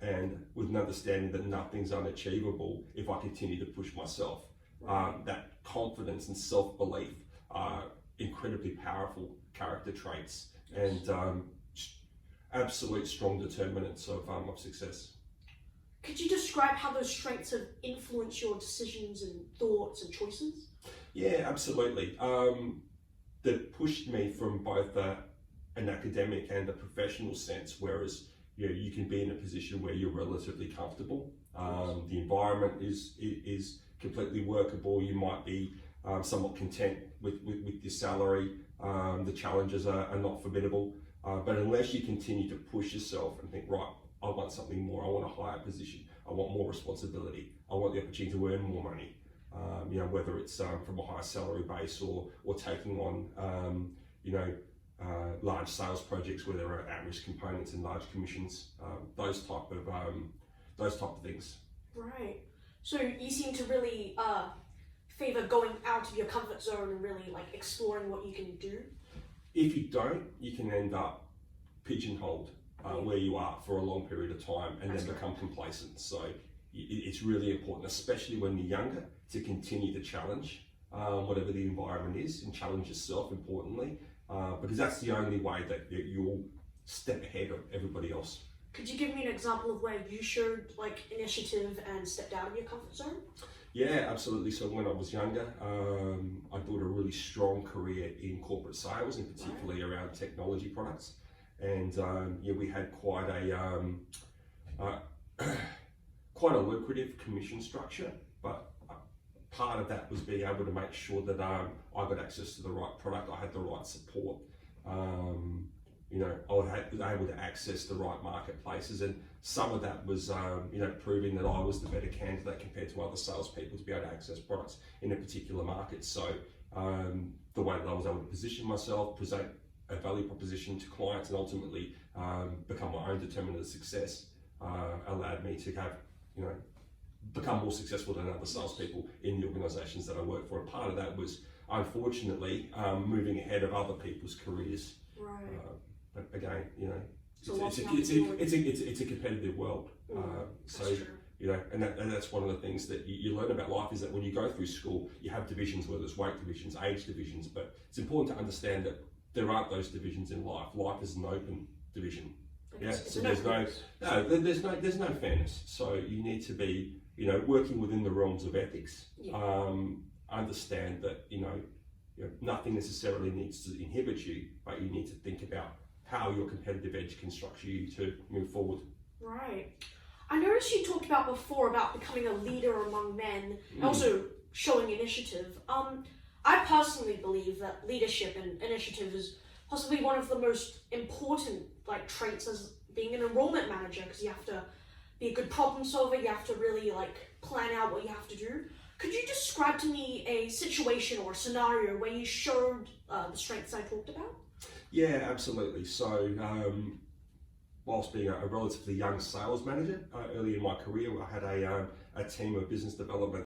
and with an understanding that nothing's unachievable if I continue to push myself. That confidence and self-belief are incredibly powerful character traits, and absolute strong determinants of success. Could you describe how those strengths have influenced your decisions and thoughts and choices? Yeah, absolutely. They've pushed me from both an academic and a professional sense, whereas you can be in a position where you're relatively comfortable. The environment is completely workable. You might be somewhat content with your salary. The challenges are not formidable. But unless you continue to push yourself and think, right, I want something more, I want a higher position, I want more responsibility, I want the opportunity to earn more money, whether it's from a higher salary base or taking on, large sales projects where there are at-risk components and large commissions, those type of things. Right. So you seem to really favor going out of your comfort zone and really like exploring what you can do. If you don't, you can end up pigeonholed where you are for a long period of time and then become complacent. So it's really important, especially when you're younger, to continue to challenge whatever the environment is, and challenge yourself importantly, because that's the only way that you'll step ahead of everybody else. Could you give me an example of where you showed like initiative and stepped out of your comfort zone? Yeah, absolutely. So when I was younger, I built a really strong career in corporate sales, and particularly around technology products. And we had quite a lucrative commission structure, but part of that was being able to make sure that I got access to the right product, I had the right support. I was able to access the right marketplaces, and some of that was, proving that I was the better candidate compared to other salespeople to be able to access products in a particular market. So the way that I was able to position myself, present a value proposition to clients, and ultimately become my own determinant of success, allowed me to have, become more successful than other salespeople in the organisations that I work for. And part of that was, unfortunately, moving ahead of other people's careers. Right. But again, it's a competitive world. And that's one of the things that you learn about life, is that when you go through school, you have divisions, whether it's weight divisions, age divisions, but it's important to understand that there aren't those divisions in life. Life is an open division. So there's no fairness. So you need to be, working within the realms of ethics. Understand that nothing necessarily needs to inhibit you, but you need to think about how your competitive edge can structure you to move forward. Right. I noticed you talked about before about becoming a leader among men, and also showing initiative. I personally believe that leadership and initiative is possibly one of the most important traits as being an enrollment manager, because you have to be a good problem solver, you have to really plan out what you have to do. Could you describe to me a situation or a scenario where you showed the strengths I talked about? Yeah, absolutely. So whilst being a relatively young sales manager, early in my career, I had a team of business development